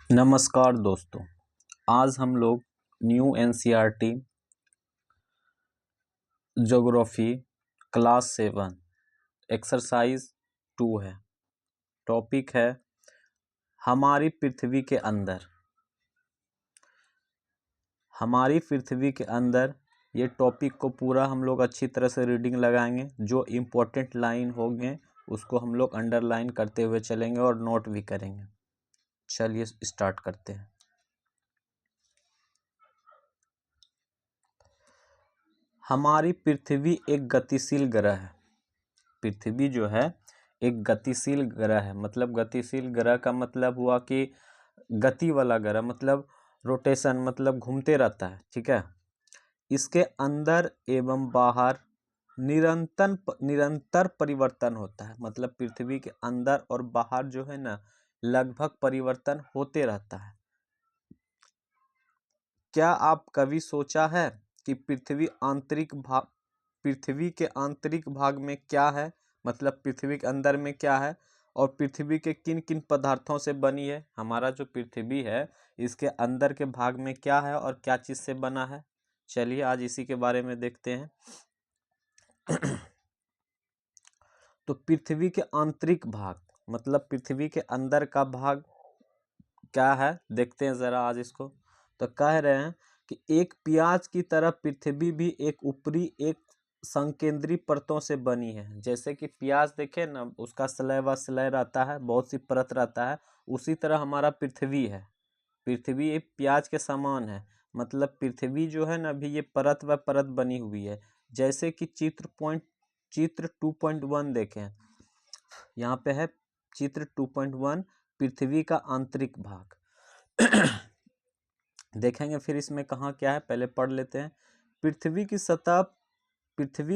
नमस्कार दोस्तों, आज हम लोग new NCERT geography class 7 exercise 2 है। टॉपिक है हमारी पृथ्वी के अंदर। हमारी पृथ्वी के अंदर ये टॉपिक को पूरा हम लोग अच्छी तरह से रीडिंग लगाएंगे। जो इम्पोर्टेंट लाइन होंगे उसको हम लोग अंडरलाइन करते हुए चलेंगे और नोट भी करेंगे। चलिए स्टार्ट करते हैं। हमारी पृथ्वी एक गतिशील ग्रह है। पृथ्वी जो है एक गतिशील ग्रह है। मतलब गतिशील ग्रह का मतलब हुआ कि गति वाला ग्रह, मतलब रोटेशन, मतलब घूमते रहता है। ठीक है। इसके अंदर एवं बाहर निरंतर परिवर्तन होता है। मतलब पृथ्वी के अंदर और बाहर जो है ना, लगभग परिवर्तन होते रहता है। क्या आप कभी सोचा है कि पृथ्वी के आंतरिक भाग में क्या है? मतलब पृथ्वी के अंदर में क्या है और पृथ्वी के किन किन पदार्थों से बनी है? हमारा जो पृथ्वी है इसके अंदर के भाग में क्या है और क्या चीज से बना है? चलिए आज इसी के बारे में देखते हैं। तो पृथ्वी के आंतरिक भाग मतलब पृथ्वी के अंदर का भाग क्या है, देखते हैं जरा आज इसको। तो कह रहे हैं कि एक प्याज की तरह पृथ्वी भी एक ऊपरी एक संकेंद्री परतों से बनी है। जैसे कि प्याज देखे ना, उसका स्लय व स्लय रहता है, बहुत सी परत रहता है, उसी तरह हमारा पृथ्वी है। पृथ्वी एक प्याज के समान है। मतलब पृथ्वी जो है ना, अभी ये परत व परत बनी हुई है। जैसे कि चित्र 2.1 देखें, यहाँ पे है चित्र 2.1 पृथ्वी का आंतरिक भाग। देखेंगे फिर इसमें कहाँ क्या है, पहले पढ़ लेते हैं। पृथ्वी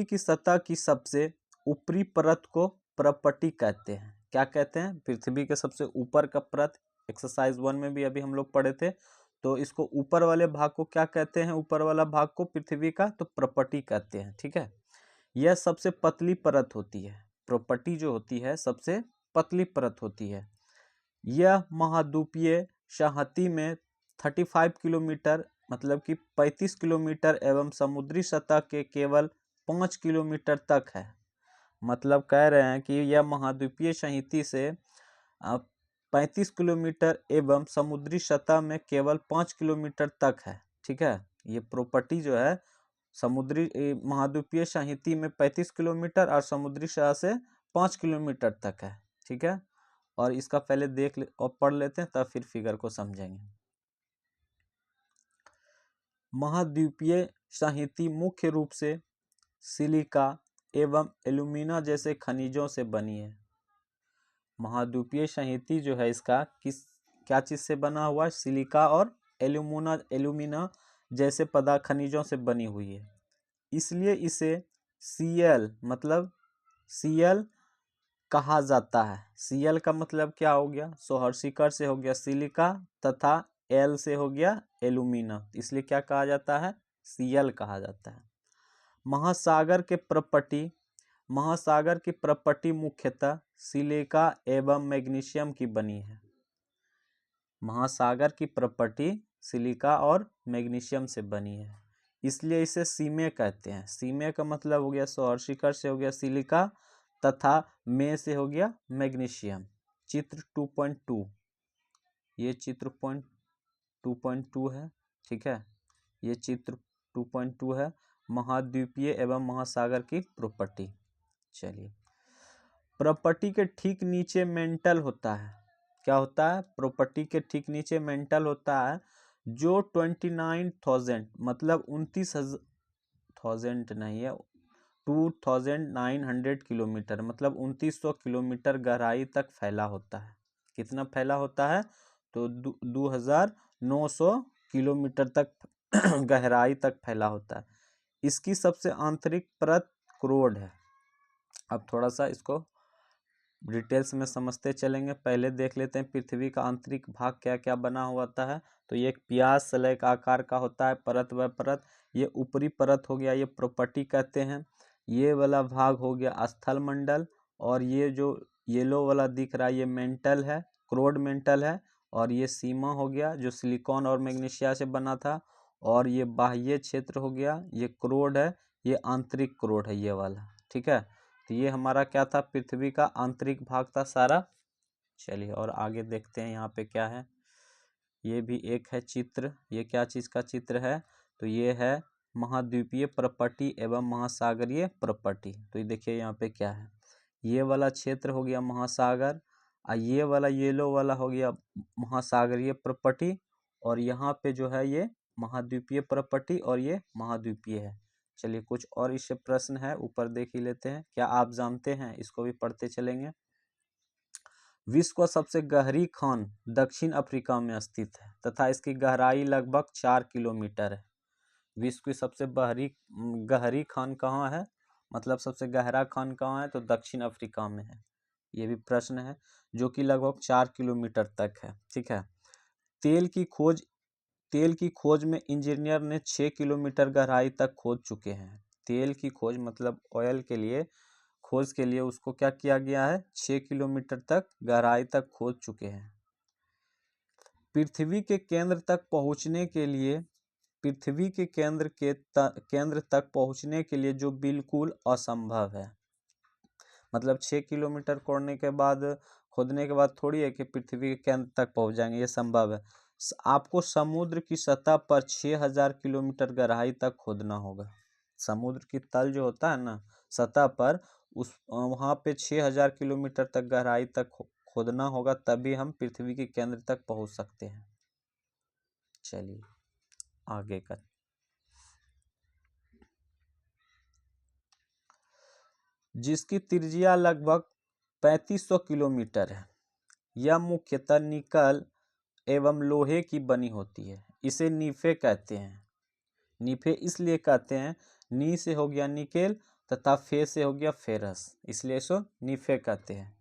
की सतह की सबसे ऊपरी परत को प्रपटी कहते हैं। क्या कहते हैं? पृथ्वी के सबसे ऊपर का परत। एक्सरसाइज 1 में भी अभी हम लोग पढ़े थे। तो इसको ऊपर वाले भाग को क्या कहते हैं? ऊपर वाला भाग को पृथ्वी का तो प्रपटी कहते हैं। ठीक है। यह सबसे पतली परत होती है। प्रपटी जो होती है सबसे पतली परत होती है। यह महाद्वीपीय संहति में 35 किलोमीटर मतलब कि 35 किलोमीटर एवं समुद्री सतह के केवल 5 किलोमीटर तक है। मतलब कह रहे हैं कि यह महाद्वीपीय संहति से 35 किलोमीटर एवं समुद्री सतह में केवल 5 किलोमीटर तक है। ठीक है। ये प्रॉपर्टी जो है समुद्री महाद्वीपीय संहति में 35 किलोमीटर और समुद्री सतह से 5 किलोमीटर तक है। ठीक है। और इसका पहले देख और पढ़ लेते हैं, तब फिर फिगर को समझेंगे। महाद्वीपीय संहति मुख्य रूप से सिलिका एवं एल्यूमिना जैसे खनिजों से बनी है। महाद्वीपीय संहति जो है इसका क्या चीज से बना हुआ है? सिलिका और एल्यूमिना जैसे पदार्थ खनिजों से बनी हुई है। इसलिए इसे सीएल मतलब सीएल कहा जाता है। सीएल का मतलब क्या हो गया? सोहरसिकर से हो गया सिलिका तथा एल से हो गया एल्यूमिना, इसलिए क्या कहा जाता है? सीएल कहा जाता है। महासागर की प्रपट्टी मुख्यतः सिलिका एवं मैग्नीशियम की बनी है। महासागर की प्रपट्टी सिलिका और मैग्नीशियम से बनी है, इसलिए इसे सीमे कहते हैं। सीमे का मतलब हो गया सोहरसिकर से हो गया सिलिका तथा में से हो गया मैग्नीशियम। चित्र 2.2, ये चित्र 2.2 है। ठीक है। ये चित्र 2.2 है, महाद्वीपीय एवं महासागर की प्रॉपर्टी। चलिए, प्रॉपर्टी के ठीक नीचे मेंटल होता है। क्या होता है? प्रॉपर्टी के ठीक नीचे मेंटल होता है, जो 29,000 मतलब 29,000 नहीं है, 2900 किलोमीटर मतलब 2900 किलोमीटर गहराई तक फैला होता है। कितना फैला होता है? तो 2900 किलोमीटर तक गहराई तक फैला होता है। इसकी सबसे आंतरिक परत क्रोड है। अब थोड़ा सा इसको डिटेल्स में समझते चलेंगे। पहले देख लेते हैं पृथ्वी का आंतरिक भाग क्या क्या बना हुआ होता है। तो ये एक प्याज स्लय का आकार का होता है, परत व परत। ये ऊपरी परत हो गया, ये प्रॉपर्टी कहते हैं। ये वाला भाग हो गया स्थल मंडल, और ये जो येलो वाला दिख रहा है ये मेंटल है, क्रोड मेंटल है। और ये सीमा हो गया जो सिलिकॉन और मैग्नीशिया से बना था, और ये बाह्य क्षेत्र हो गया, ये क्रोड है, ये आंतरिक क्रोड है ये वाला। ठीक है, तो ये हमारा क्या था, पृथ्वी का आंतरिक भाग था सारा। चलिए और आगे देखते हैं यहाँ पे क्या है। ये भी एक है चित्र, ये क्या चीज़ का चित्र है, तो ये है महाद्वीपीय प्रपट्टी एवं महासागरीय प्रपट्टी। तो ये देखिए यहाँ पे क्या है, ये वाला क्षेत्र हो गया महासागर, और ये वाला येलो वाला हो गया महासागरीय प्रपट्टी, और यहाँ पे जो है ये महाद्वीपीय प्रपट्टी और ये महाद्वीपीय है। चलिए कुछ और इससे प्रश्न है, ऊपर देख ही लेते हैं। क्या आप जानते हैं, इसको भी पढ़ते चलेंगे। विश्व का सबसे गहरी खान दक्षिण अफ्रीका में स्थित है तथा इसकी गहराई लगभग 4 किलोमीटर है। विश्व की सबसे गहरी खान कहाँ है, मतलब सबसे गहरा खान कहाँ है, तो दक्षिण अफ्रीका में है। ये भी प्रश्न है, जो कि लगभग 4 किलोमीटर तक है। ठीक है, तेल की खोज में इंजीनियर ने 6 किलोमीटर गहराई तक खोद चुके हैं। तेल की खोज मतलब ऑयल के लिए खोज के लिए उसको क्या किया गया है, 6 किलोमीटर तक गहराई तक खोद चुके हैं। पृथ्वी के केंद्र तक पहुंचने के लिए केंद्र तक पहुंचने के लिए जो बिल्कुल असंभव है। मतलब 6 किलोमीटर खोदने के बाद थोड़ी है कि पृथ्वी के केंद्र तक पहुंच जाएंगे, ये संभव है। आपको समुद्र की सतह पर 6000 किलोमीटर गहराई तक खोदना होगा। समुद्र की तल जो होता है ना, सतह पर वहाँ पे 6000 किलोमीटर तक गहराई तक खोदना होगा, तभी हम पृथ्वी के केंद्र तक पहुंच सकते हैं। चलिए आगे का, जिसकी त्रिज्या लगभग 3500 किलोमीटर है। यह मुख्यतः निकल एवं लोहे की बनी होती है। इसे नीफे कहते हैं। नीफे इसलिए कहते हैं, नी से हो गया निकेल तथा फे से हो गया फेरस, इसलिए इसको नीफे कहते हैं।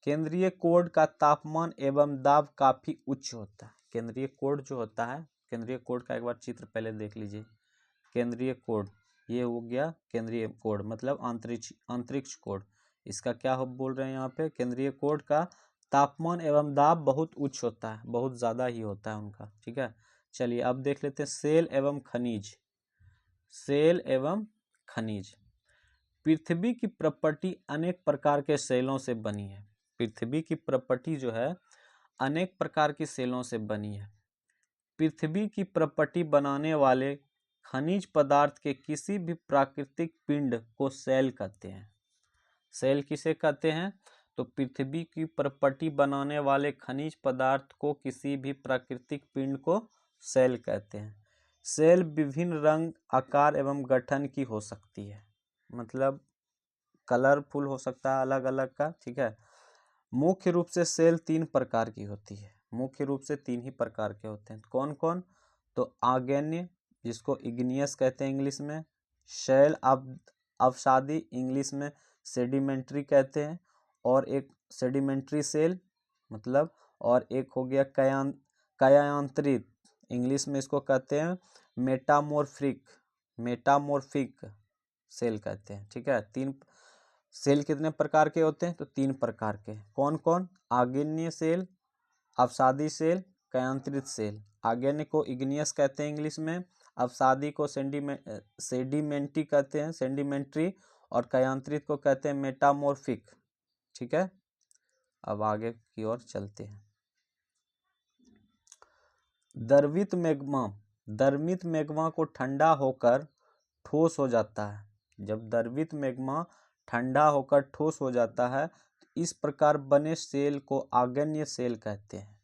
केंद्रीय कोड का तापमान एवं दाब काफी उच्च होता है। केंद्रीय कोड जो होता है, केंद्रीय कोड का एक बार चित्र पहले देख लीजिए। केंद्रीय कोड ये हो गया, केंद्रीय कोड मतलब अंतरिक्ष कोड। इसका क्या हो बोल रहे हैं यहाँ पे, केंद्रीय कोड का तापमान एवं दाब बहुत उच्च होता है, बहुत ज़्यादा ही होता है उनका। ठीक है, चलिए अब देख लेते हैं सेल एवं खनिज। सेल एवं खनिज, पृथ्वी की प्रॉपर्टी अनेक प्रकार के सेलों से बनी है। पृथ्वी की प्रॉपर्टी जो है अनेक प्रकार की सेलों से बनी है। पृथ्वी की प्रॉपर्टी बनाने वाले खनिज पदार्थ के किसी भी प्राकृतिक पिंड को सेल कहते हैं। सेल किसे कहते हैं, तो पृथ्वी की प्रॉपर्टी बनाने वाले खनिज पदार्थ को किसी भी प्राकृतिक पिंड को सेल कहते हैं। सेल विभिन्न रंग, आकार एवं गठन की हो सकती है, मतलब कलरफुल हो सकता है अलग अलग का। ठीक है, मुख्य रूप से सेल 3 प्रकार की होती है। मुख्य रूप से 3 ही प्रकार के होते हैं। कौन कौन, तो आग्नेय जिसको इग्नियस कहते हैं इंग्लिश में, शैल अवसादी इंग्लिश में सेडिमेंट्री कहते हैं, और एक सेडिमेंट्री सेल मतलब, और एक हो गया कायांतरित इंग्लिश में इसको कहते हैं मेटामॉर्फिक सेल कहते हैं। ठीक है, 3 सेल कितने प्रकार के होते हैं, तो 3 प्रकार के। कौन कौन, आग्नेय सेल, अवसादी सेल, कायांतरित सेल। आग्नेय को इग्नियस कहते हैं इंग्लिश में, अवसादी को सेडिमेंट्री कहते हैं, सेडिमेंट्री, और कायांतरित को कहते हैं मेटामॉर्फिक। ठीक है, अब आगे की ओर चलते हैं। द्रवित मैग्मा को ठंडा होकर ठोस हो जाता है। जब द्रवित मैग्मा ठंडा होकर ठोस हो जाता है, तो इस प्रकार बने सेल को आग्नेय सेल कहते हैं।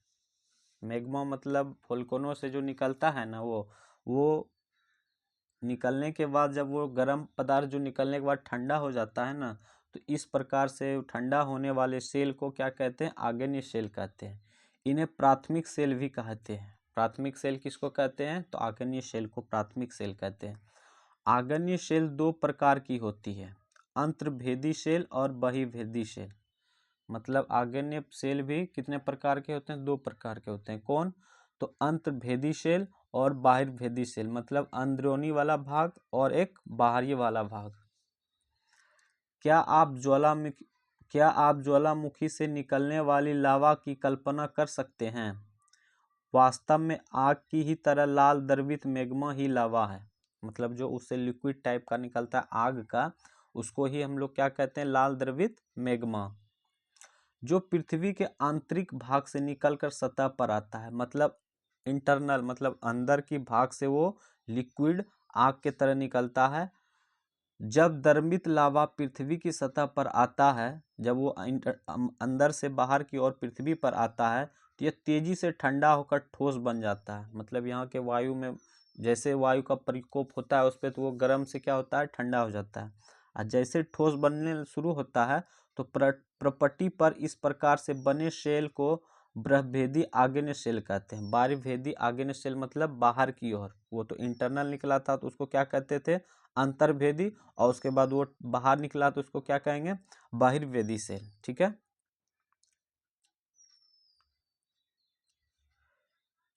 मैग्मा मतलब वोल्केनो से जो निकलता है ना, वो निकलने के बाद जब वो गर्म पदार्थ जो निकलने के बाद ठंडा हो जाता है ना, तो इस प्रकार से ठंडा होने वाले सेल को क्या कहते हैं, आग्नेय सेल कहते हैं। इन्हें प्राथमिक सेल भी कहते हैं। प्राथमिक सेल किसको कहते हैं, तो आग्नेय सेल को प्राथमिक सेल कहते हैं। आग्नेय सेल 2 प्रकार की होती है, अंतर्भेदी सेल और बहिर्भेदी सेल। मतलब आग्नेय सेल भी कितने प्रकार के होते हैं, 2 प्रकार के होते हैं। कौन, तो अंतर्भेदी सेल और बहिर्भेदी सेल, मतलब अंदरूनी वाला भाग और एक बाहरी वाला भाग। क्या आप ज्वालामुखी से निकलने वाली लावा की कल्पना कर सकते हैं। वास्तव में आग की ही तरह लाल द्रवित मैग्मा ही लावा है। मतलब जो उससे लिक्विड टाइप का निकलता है आग का, उसको ही हम लोग क्या कहते हैं, लाल द्रवित मैग्मा, जो पृथ्वी के आंतरिक भाग से निकलकर सतह पर आता है। मतलब इंटरनल, मतलब अंदर की भाग से वो लिक्विड आग के तरह निकलता है। जब द्रवित लावा पृथ्वी की सतह पर आता है, जब वो अंदर से बाहर की ओर पृथ्वी पर आता है, तो यह तेजी से ठंडा होकर ठोस बन जाता है। मतलब यहाँ के वायु में जैसे वायु का प्रकोप होता है उस पर, तो वो गर्म से क्या होता है, ठंडा हो जाता है। और जैसे ठोस बनने शुरू होता है तो प्रपटी पर इस प्रकार से बने शेल को बृहभेदी आग्नेय शेल कहते हैं। बाह्यभेदी आग्नेय शेल मतलब बाहर की ओर, वो तो इंटरनल निकला था तो उसको क्या कहते थे, अंतर्भेदी, और उसके बाद वो बाहर निकला तो उसको क्या कहेंगे, बहिर्वेदी सेल। ठीक है।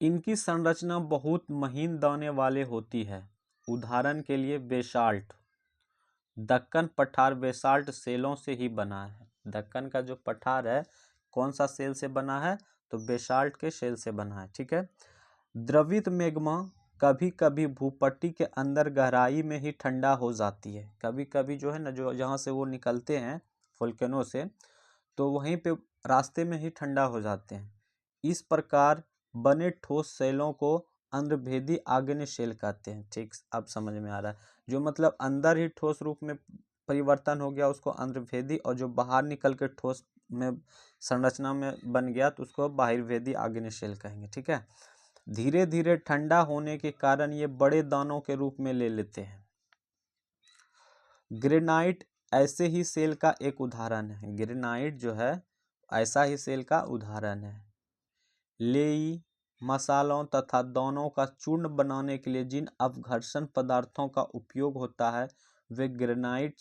इनकी संरचना बहुत महीन दाने वाले होती है। उदाहरण के लिए बेसाल्ट, दक्कन पठार बेसाल्ट सेलों से ही बना है। दक्कन का जो पठार है कौन सा सेल से बना है, तो बेसाल्ट के सेल से बना है। ठीक है। द्रवित मैग्मा कभी कभी भूपट्टी के अंदर गहराई में ही ठंडा हो जाती है। कभी कभी जो है ना, जो जहाँ से वो निकलते हैं वोल्केनो से, तो वहीं पे रास्ते में ही ठंडा हो जाते हैं। इस प्रकार बने ठोस सेलों को अंतर्भेदी आग्नेय शेल कहते हैं। ठीक, अब समझ में आ रहा है। जो मतलब अंदर ही ठोस रूप में परिवर्तन हो गया उसको अंतर्भेदी, और जो बाहर निकल के ठोस में संरचना में बन गया तो उसको बाहिर्भेदी आग्नेय शेल कहेंगे। ठीक है। धीरे धीरे ठंडा होने के कारण ये बड़े दानों के रूप में ले लेते हैं। ग्रेनाइट ऐसे ही सेल का एक उदाहरण है। ग्रेनाइट जो है ऐसा ही सेल का उदाहरण है। लेई मसालों तथा दानों का चूर्ण बनाने के लिए जिन अपघर्षण पदार्थों का उपयोग होता है वे ग्रेनाइट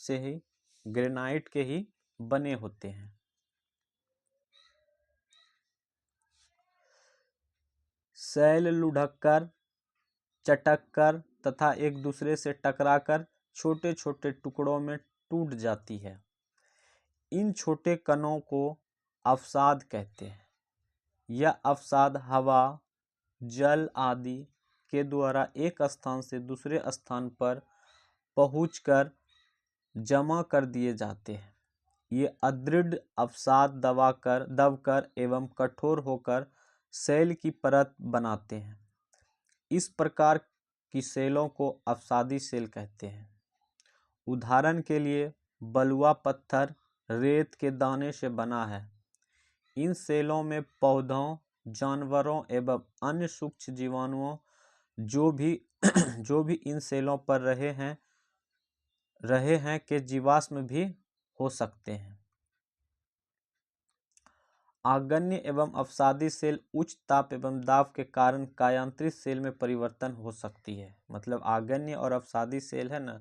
के ही बने होते हैं। शैल लुढ़ककर, चटककर तथा एक दूसरे से टकराकर छोटे छोटे टुकड़ों में टूट जाती है। इन छोटे कणों को अवसाद कहते हैं। यह अवसाद हवा, जल आदि के द्वारा एक स्थान से दूसरे स्थान पर पहुंचकर जमा कर दिए जाते हैं। ये अदृढ़ अवसाद दबकर एवं कठोर होकर सेल की परत बनाते हैं। इस प्रकार की सेलों को अवसादी सेल कहते हैं। उदाहरण के लिए बलुआ पत्थर रेत के दाने से बना है। इन सेलों में पौधों, जानवरों एवं अन्य सूक्ष्म जीवाणुओं जो भी इन सेलों पर रहे हैं के जीवाश्म भी हो सकते हैं। आग्नेय एवं अवसादी सेल उच्च ताप एवं दाब के कारण कायांतरित सेल में परिवर्तन हो सकती है। मतलब आग्नेय और अवसादी सेल है ना,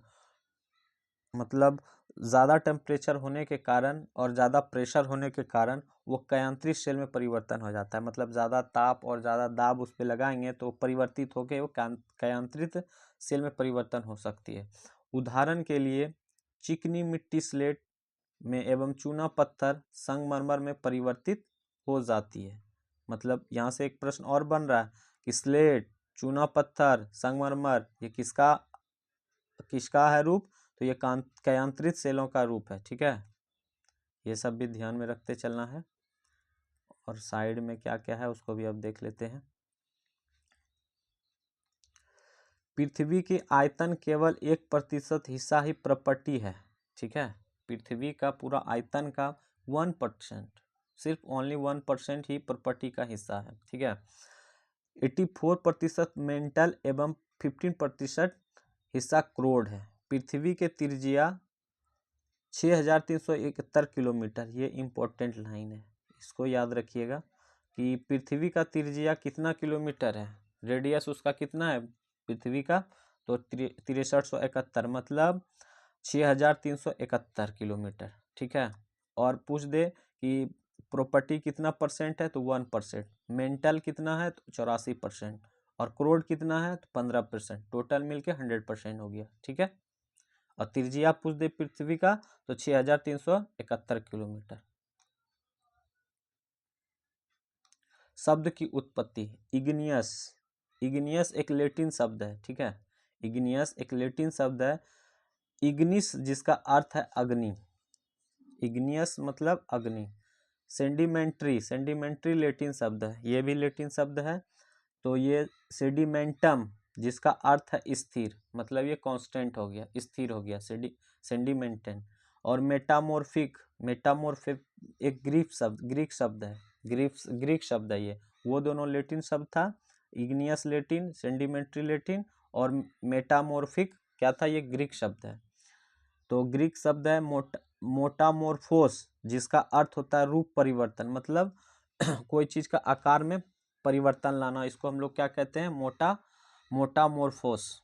मतलब ज़्यादा टेम्परेचर होने के कारण और ज़्यादा प्रेशर होने के कारण वो कायांतरित सेल में परिवर्तन हो जाता है। मतलब ज़्यादा ताप और ज़्यादा दाब उस पर लगाएंगे तो परिवर्तित होकर वो कायांतरित सेल में परिवर्तन हो सकती है। उदाहरण के लिए चिकनी मिट्टी स्लेट में एवं चूना पत्थर संगमरमर में परिवर्तित हो जाती है। मतलब यहाँ से एक प्रश्न और बन रहा है कि स्लेट, चूना पत्थर, संगमरमर ये किसका है रूप, तो ये कायांतरित सेलों का रूप है। ठीक है। ये सब भी ध्यान में रखते चलना है। और साइड में क्या क्या है उसको भी अब देख लेते हैं। पृथ्वी की आयतन केवल 1% हिस्सा ही प्रपटी है। ठीक है। पृथ्वी का पूरा आयतन का 1%, सिर्फ ओनली 1% ही प्रपटी का हिस्सा है। ठीक है। 84% मेंटल एवं 15% हिस्सा क्रोड है। पृथ्वी के त्रिज्या 6371 किलोमीटर, ये इम्पोर्टेंट लाइन है, इसको याद रखिएगा कि पृथ्वी का त्रिज्या कितना किलोमीटर है, रेडियस उसका कितना है पृथ्वी का, तो 6371, मतलब 6371 किलोमीटर। ठीक है। और पूछ दे कि प्रॉपर्टी कितना परसेंट है, तो 1%। मेंटल कितना है, तो 84%। और क्रोड कितना है, तो 15%। टोटल मिलके 100% हो गया। ठीक है। और त्रिज्या पूछ दे पृथ्वी का, तो 6371 किलोमीटर। शब्द की उत्पत्ति। इग्नियस, इग्नियस एक लैटिन शब्द है, ठीक है, इग्नियस एक लैटिन शब्द है। इग्निस जिसका अर्थ है अग्नि, इग्नियस मतलब अग्नि। सेंडिमेंट्री, सेंडिमेंट्री लैटिन शब्द है, ये भी लैटिन शब्द है। तो ये सेडिमेंटम जिसका अर्थ है स्थिर, मतलब ये कांस्टेंट हो गया, स्थिर हो गया, सेंडिमेंटन। और मेटामॉर्फिक, मेटामॉर्फिक एक ग्रीक शब्द है, ग्रीक शब्द है ये। वो दोनों लैटिन शब्द था, इग्नियस लैटिन, सेंडिमेंट्री लैटिन, और मेटामॉर्फिक क्या था, ये ग्रीक शब्द है। तो ग्रीक शब्द है मोटामोर्फोस जिसका अर्थ होता है रूप परिवर्तन, मतलब कोई चीज का आकार में परिवर्तन लाना, इसको हम लोग क्या कहते हैं, मोटामोर्फोस।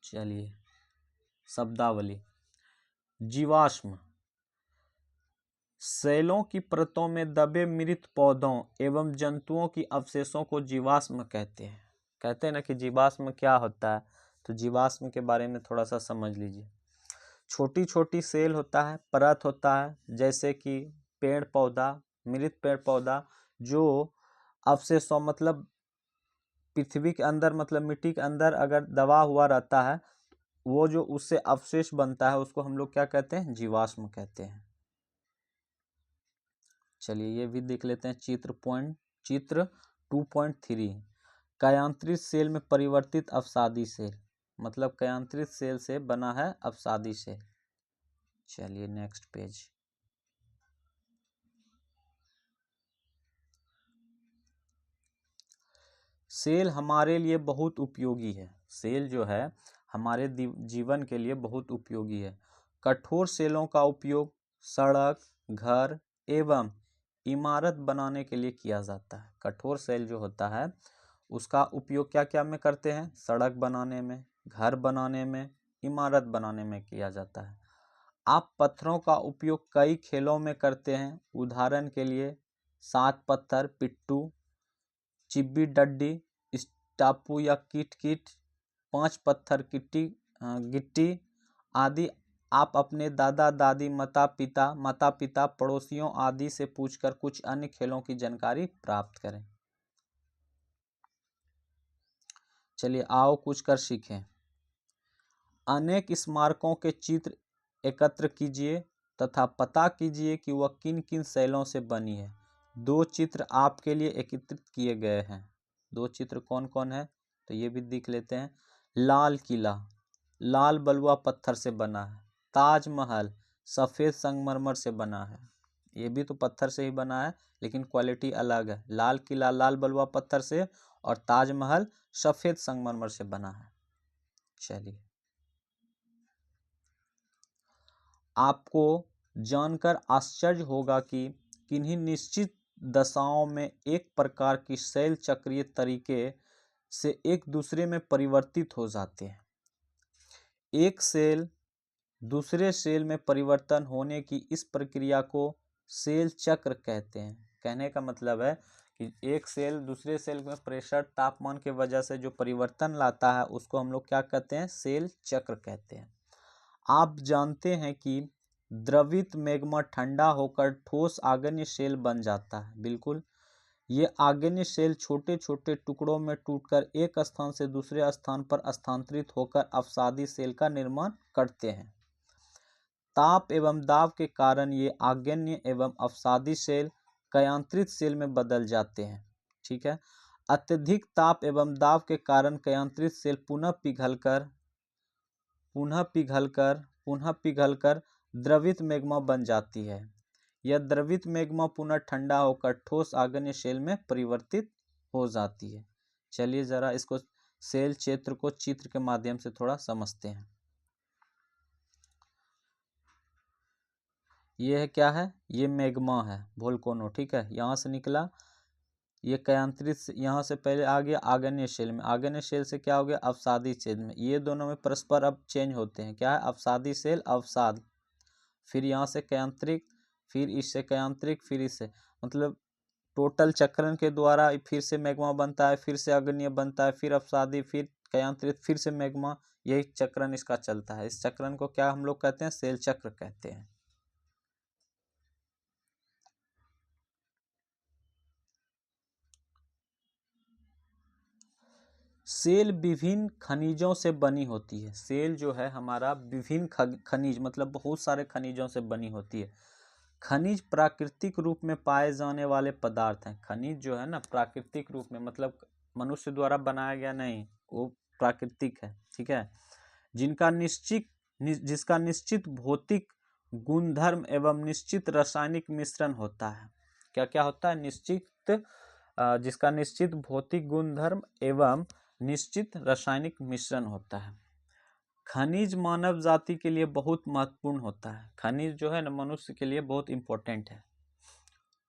चलिए शब्दावली। जीवाश्म, सेलों की परतों में दबे मृत पौधों एवं जंतुओं की अवशेषों को जीवाश्म कहते हैं। कहते हैं ना कि जीवाश्म क्या होता है, तो जीवाश्म के बारे में थोड़ा सा समझ लीजिए। छोटी छोटी सेल होता है, परत होता है, जैसे कि पेड़ पौधा, मृत पेड़ पौधा जो अवशेषों मतलब पृथ्वी के अंदर, मतलब मिट्टी के अंदर अगर दबा हुआ रहता है, वो जो उससे अवशेष बनता है उसको हम लोग क्या कहते हैं, जीवाश्म कहते हैं। चलिए ये भी देख लेते हैं चित्र 2.3। कयांत्रित सेल में परिवर्तित अवसादी सेल, मतलब कयांत्रित सेल से बना है अवसादी सेल। चलिए नेक्स्ट पेज। सेल हमारे लिए बहुत उपयोगी है, सेल जो है हमारे जीवन के लिए बहुत उपयोगी है। कठोर सेलों का उपयोग सड़क, घर एवं इमारत बनाने के लिए किया जाता है। कठोर सेल जो होता है उसका उपयोग क्या क्या में करते हैं, सड़क बनाने में, घर बनाने में, इमारत बनाने में किया जाता है। आप पत्थरों का उपयोग कई खेलों में करते हैं, उदाहरण के लिए 7 पत्थर, पिट्टू, चिब्बी डड्डी, टापू या किट किट, 5 पत्थर गिट्टी आदि। आप अपने दादा दादी, माता पिता, पड़ोसियों आदि से पूछकर कुछ अन्य खेलों की जानकारी प्राप्त करें। चलिए आओ कुछ कर सीखें। अनेक स्मारकों के चित्र एकत्र कीजिए तथा पता कीजिए कि वह किन किन शैलों से बनी है। 2 चित्र आपके लिए एकत्रित किए गए हैं। 2 चित्र कौन कौन है, तो ये भी देख लेते हैं। लाल किला लाल बलुआ पत्थर से बना है। ताजमहल सफ़ेद संगमरमर से बना है, ये भी तो पत्थर से ही बना है लेकिन क्वालिटी अलग है। लाल किला लाल बलुआ पत्थर से और ताजमहल सफ़ेद संगमरमर से बना है। चलिए आपको जानकर आश्चर्य होगा कि किन्हीं निश्चित दशाओं में एक प्रकार की शैल चक्रीय तरीके से एक दूसरे में परिवर्तित हो जाते हैं। एक सेल दूसरे सेल में परिवर्तन होने की इस प्रक्रिया को सेल चक्र कहते हैं। कहने का मतलब है कि एक सेल दूसरे सेल में प्रेशर तापमान के वजह से जो परिवर्तन लाता है उसको हम लोग क्या कहते हैं, सेल चक्र कहते हैं। आप जानते हैं कि द्रवित मैग्मा ठंडा होकर ठोस आग्नेय शेल बन जाता है। बिल्कुल, ये आग्नेय शेल छोटे छोटे टुकड़ों में टूटकर एक स्थान से दूसरे स्थान पर स्थानांतरित होकर अवसादी सेल का निर्माण करते हैं। ताप एवं दाब के कारण ये आग्नेय एवं अवसादी सेल कयांत्रित सेल में बदल जाते हैं। ठीक है, अत्यधिक ताप एवं दाब के कारण कयांत्रित सेल पुनः पिघलकर द्रवित मैग्मा बन जाती है। यह द्रवित मैग्मा पुनः ठंडा होकर ठोस आग्नेय शेल में परिवर्तित हो जाती है। चलिए जरा इसको सेल क्षेत्र को चित्र के माध्यम से थोड़ा समझते हैं। ये है क्या है, ये मैग्मा है, वोल्केनो। ठीक है, यहाँ से निकला, ये कयांत्रित, यहाँ से पहले आ गया आग्नेय शेल में, आग्नेय शेल से क्या हो गया, अवसादी शेल में। ये दोनों में परस्पर अब चेंज होते हैं, क्या है, अवसादी शेल अवसाद, फिर यहाँ से कयांत्रिक, फिर इससे कयांत्रिक, फिर इससे, मतलब टोटल चक्रण के द्वारा फिर से मैग्मा बनता है, फिर से अग्नेय बनता है, फिर अवसादी, फिर कयांत्रित, फिर से मैग्मा। यही चक्रण इसका चलता है। इस चक्रण को क्या हम लोग कहते हैं, सेल चक्र कहते हैं। सेल विभिन्न खनिजों से बनी होती है। सेल जो है हमारा विभिन्न खनिज मतलब बहुत सारे खनिजों से बनी होती है। खनिज प्राकृतिक रूप में पाए जाने वाले पदार्थ हैं। खनिज जो है ना प्राकृतिक रूप में मतलब मनुष्य द्वारा बनाया गया नहीं, वो प्राकृतिक है, ठीक है। जिसका निश्चित भौतिक गुणधर्म एवं निश्चित रासायनिक मिश्रण होता है। क्या क्या होता है? जिसका निश्चित भौतिक गुणधर्म एवं निश्चित रासायनिक मिश्रण होता है। खनिज मानव जाति के लिए बहुत महत्वपूर्ण होता है। खनिज जो है ना मनुष्य के लिए बहुत इंपॉर्टेंट है।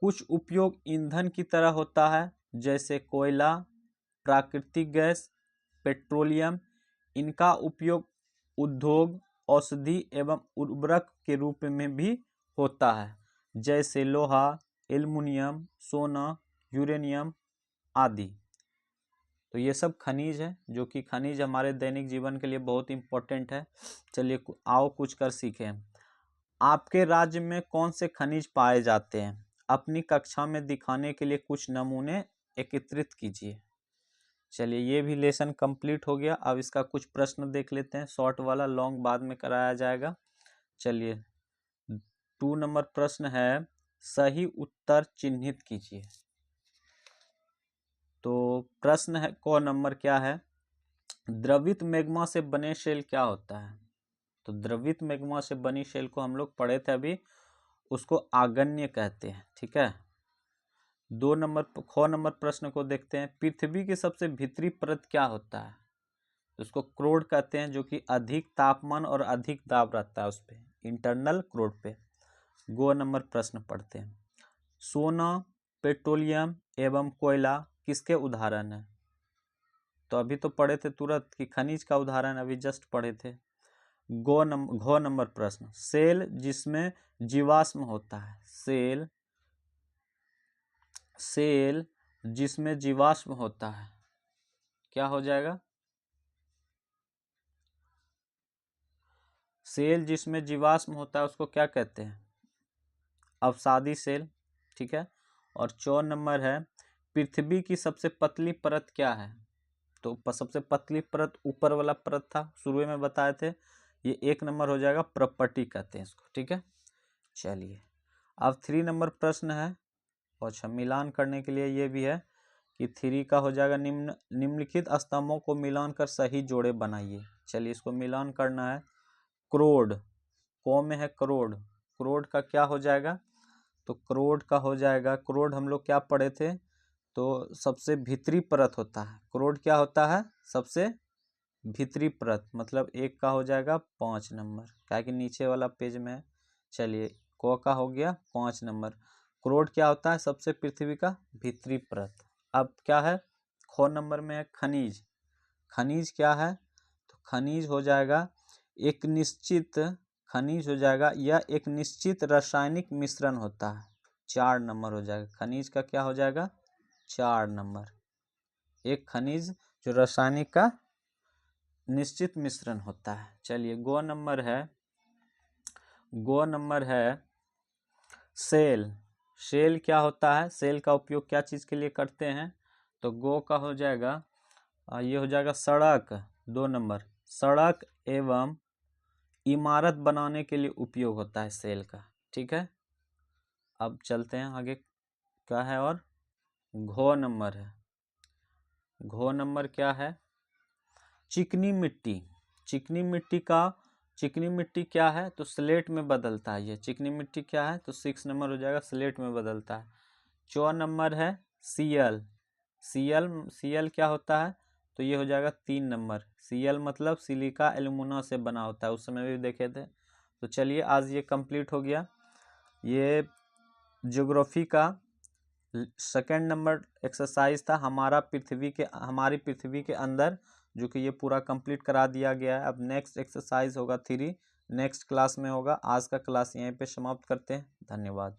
कुछ उपयोग ईंधन की तरह होता है, जैसे कोयला, प्राकृतिक गैस, पेट्रोलियम। इनका उपयोग उद्योग, औषधि एवं उर्वरक के रूप में भी होता है, जैसे लोहा, एल्युमिनियम, सोना, यूरेनियम आदि। तो ये सब खनिज है, जो कि खनिज हमारे दैनिक जीवन के लिए बहुत इंपॉर्टेंट है। चलिए आओ कुछ कर सीखें। आपके राज्य में कौन से खनिज पाए जाते हैं? अपनी कक्षा में दिखाने के लिए कुछ नमूने एकत्रित कीजिए। चलिए ये भी लेसन कंप्लीट हो गया। अब इसका कुछ प्रश्न देख लेते हैं, शॉर्ट वाला, लॉन्ग बाद में कराया जाएगा। चलिए 2 नंबर प्रश्न है, सही उत्तर चिन्हित कीजिए। तो प्रश्न है क नंबर क्या है? द्रवित मैग्मा से बने शेल क्या होता है? तो द्रवित मैग्मा से बनी शेल को हम लोग पढ़े थे अभी, उसको आग्नेय कहते हैं, ठीक है। 2 नंबर ख नंबर प्रश्न को देखते हैं। पृथ्वी की सबसे भीतरी परत क्या होता है? उसको क्रोड कहते हैं, जो कि अधिक तापमान और अधिक दाब रहता है उस पे, इंटरनल क्रोड पे। 2 नंबर प्रश्न पढ़ते हैं। सोना, पेट्रोलियम एवं कोयला किसके उदाहरण है? तो अभी तो पढ़े थे तुरंत कि खनिज का उदाहरण अभी जस्ट पढ़े थे। घ नंबर प्रश्न, सेल जिसमें जीवाश्म होता है। सेल जिसमें जीवाश्म होता है क्या हो जाएगा? सेल जिसमें जीवाश्म होता है उसको क्या कहते हैं? अवसादी सेल, ठीक है। और 4 नंबर है, पृथ्वी की सबसे पतली परत क्या है? तो सबसे पतली परत ऊपर वाला परत था, शुरू में बताए थे। ये 1 नंबर हो जाएगा, प्रॉपर्टी कहते हैं इसको, ठीक है। चलिए अब 3 नंबर प्रश्न है। अच्छा, मिलान करने के लिए ये भी है कि 3 का हो जाएगा, निम्नलिखित स्तंभों को मिलान कर सही जोड़े बनाइए। चलिए इसको मिलान करना है। क्रोड, को में है करोड़, क्रोड का क्या हो जाएगा? तो क्रोड का हो जाएगा, क्रोड हम लोग क्या पढ़े थे? तो सबसे भीतरी परत होता है। क्रोड क्या होता है? सबसे भीतरी परत, मतलब 1 का हो जाएगा 5 नंबर, क्या कि नीचे वाला पेज में है। चलिए को का हो गया 5 नंबर। क्रोड क्या होता है? सबसे पृथ्वी का भीतरी परत। अब क्या है? ख नंबर में है खनिज। खनिज क्या है? तो खनिज हो जाएगा एक निश्चित, खनिज हो जाएगा यह एक निश्चित रासायनिक मिश्रण होता है। 4 नंबर हो जाएगा। खनिज का क्या हो जाएगा? 4 नंबर। एक खनिज जो रासायनिक का निश्चित मिश्रण होता है। चलिए गो नंबर है सेल। सेल क्या होता है? सेल का उपयोग क्या चीज़ के लिए करते हैं? तो गो का हो जाएगा, ये हो जाएगा सड़क। 2 नंबर, सड़क एवं इमारत बनाने के लिए उपयोग होता है सेल का, ठीक है। अब चलते हैं आगे, क्या है? और घ नंबर है। घ नंबर क्या है? चिकनी मिट्टी। चिकनी मिट्टी क्या है? तो स्लेट में बदलता है। ये चिकनी मिट्टी क्या है? तो 6 नंबर हो जाएगा, स्लेट में बदलता है। 4 नंबर है सीएल। सीएल क्या होता है? तो ये हो जाएगा 3 नंबर। सीएल मतलब सिलिका एल्यूमिना से बना होता है, उस समय भी देखे थे। तो चलिए आज ये कंप्लीट हो गया। ये ज्योग्राफी का 2nd नंबर एक्सरसाइज था, हमारी पृथ्वी के अंदर, जो कि ये पूरा कंप्लीट करा दिया गया है। अब नेक्स्ट एक्सरसाइज होगा 3, नेक्स्ट क्लास में होगा। आज का क्लास यहीं पे समाप्त करते हैं। धन्यवाद।